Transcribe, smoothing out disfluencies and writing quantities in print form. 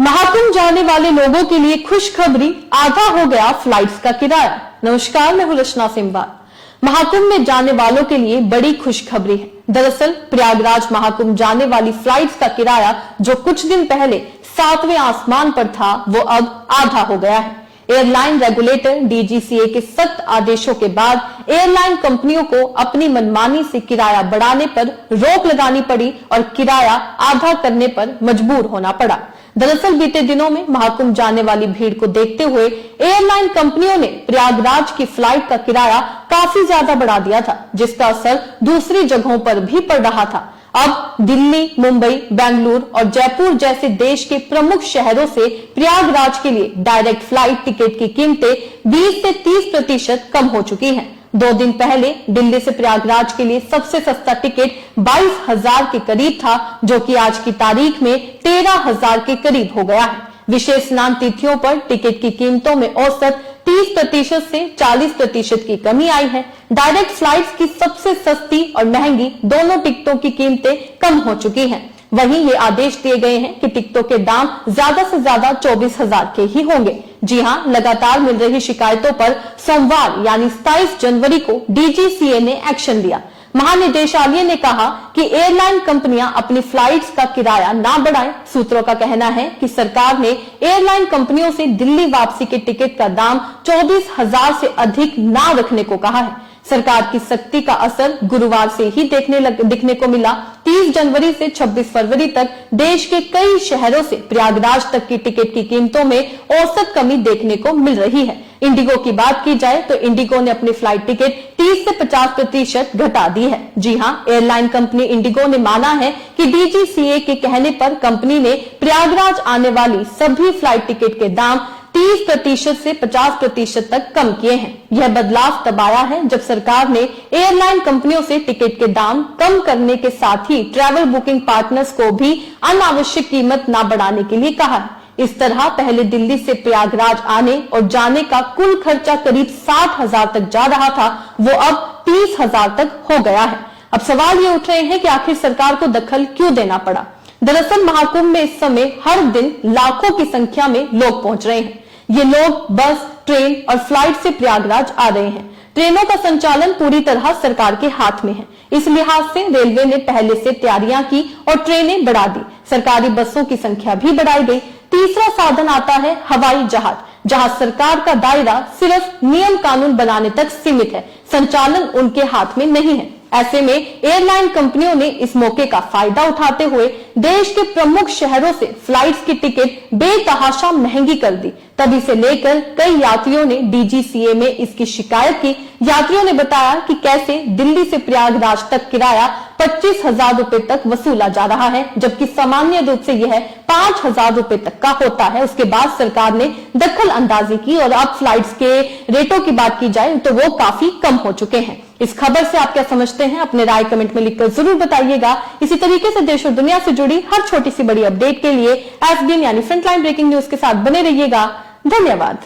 महाकुंभ जाने वाले लोगों के लिए खुशखबरी, आधा हो गया फ्लाइट्स का किराया। नमस्कार, मैं हूं रचना सिंबाल। महाकुंभ में जाने वालों के लिए बड़ी खुशखबरी है। दरअसल प्रयागराज महाकुंभ जाने वाली फ्लाइट्स का किराया जो कुछ दिन पहले 7वें आसमान पर था, वो अब आधा हो गया है। एयरलाइन रेगुलेटर डीजीसीए के सख्त आदेशों के बाद एयरलाइन कंपनियों को अपनी मनमानी से किराया बढ़ाने पर रोक लगानी पड़ी और किराया आधा करने पर मजबूर होना पड़ा। दरअसल बीते दिनों में महाकुंभ जाने वाली भीड़ को देखते हुए एयरलाइन कंपनियों ने प्रयागराज की फ्लाइट का किराया काफी ज्यादा बढ़ा दिया था, जिसका असर दूसरी जगहों पर भी पड़ रहा था। अब दिल्ली, मुंबई, बेंगलुरु और जयपुर जैसे देश के प्रमुख शहरों से प्रयागराज के लिए डायरेक्ट फ्लाइट टिकट की कीमतें 20 से 30% कम हो चुकी हैं। 2 दिन पहले दिल्ली से प्रयागराज के लिए सबसे सस्ता टिकट 22,000 के करीब था, जो कि आज की तारीख में 13,000 के करीब हो गया है। विशेष स्नान तिथियों पर टिकट की कीमतों में औसत 30% से 40% की कमी आई है। डायरेक्ट फ्लाइट्स की सबसे सस्ती और महंगी दोनों टिकटों की कीमतें कम हो चुकी हैं। वहीं ये आदेश दिए गए हैं कि टिकटों के दाम ज्यादा से ज्यादा 24,000 के ही होंगे। जी हां, लगातार मिल रही शिकायतों पर सोमवार यानी 27 जनवरी को डीजीसीए ने एक्शन लिया। महानिदेशालय ने कहा कि एयरलाइन कंपनियां अपनी फ्लाइट्स का किराया ना बढ़ाएं। सूत्रों का कहना है कि सरकार ने एयरलाइन कंपनियों से दिल्ली वापसी के टिकट का दाम 24,000 से अधिक ना रखने को कहा है। सरकार की सख्ती का असर गुरुवार से ही दिखने को मिला। 30 जनवरी से 26 फरवरी तक देश के कई शहरों से प्रयागराज तक की टिकट की कीमतों में औसत कमी देखने को मिल रही है। इंडिगो की बात की जाए तो इंडिगो ने अपनी फ्लाइट टिकट 30 से 50% घटा दी है। जी हां, एयरलाइन कंपनी इंडिगो ने माना है कि डीजीसीए के कहने पर कंपनी ने प्रयागराज आने वाली सभी फ्लाइट टिकट के दाम 30% से 50% तक कम किए हैं। यह बदलाव तब आया है जब सरकार ने एयरलाइन कंपनियों से टिकट के दाम कम करने के साथ ही ट्रैवल बुकिंग पार्टनर्स को भी अनावश्यक कीमत न बढ़ाने के लिए कहा है। इस तरह पहले दिल्ली से प्रयागराज आने और जाने का कुल खर्चा करीब 60,000 तक जा रहा था, वो अब 30,000 तक हो गया है। अब सवाल ये उठ रहे हैं कि आखिर सरकार को दखल क्यों देना पड़ा। दरअसल महाकुंभ में इस समय हर दिन लाखों की संख्या में लोग पहुंच रहे हैं। ये लोग बस, ट्रेन और फ्लाइट से प्रयागराज आ रहे हैं। ट्रेनों का संचालन पूरी तरह सरकार के हाथ में है। इस लिहाज से रेलवे ने पहले से तैयारियां की और ट्रेनें बढ़ा दी। सरकारी बसों की संख्या भी बढ़ाई गई। तीसरा साधन आता है हवाई जहाज, जहां सरकार का दायरा सिर्फ नियम कानून बनाने तक सीमित है, संचालन उनके हाथ में नहीं है। ऐसे में एयरलाइन कंपनियों ने इस मौके का फायदा उठाते हुए देश के प्रमुख शहरों से फ्लाइट्स की टिकट बेतहाशा महंगी कर दी। तभी से लेकर कई यात्रियों ने डीजीसीए में इसकी शिकायत की। यात्रियों ने बताया कि कैसे दिल्ली से प्रयागराज तक किराया 25,000 रुपए तक वसूला जा रहा है, जबकि सामान्य रूप से यह 5,000 रुपए तक का होता है। उसके बाद सरकार ने दखल अंदाजी की और अब फ्लाइट्स के रेटों की बात की जाए तो वो काफी कम हो चुके हैं। इस खबर से आप क्या समझते हैं, अपने राय कमेंट में लिखकर जरूर बताइएगा। इसी तरीके से देश और दुनिया से जुड़ी हर छोटी सी बड़ी अपडेट के लिए FBN यानी फ्रंटलाइन ब्रेकिंग न्यूज के साथ बने रहिएगा। धन्यवाद।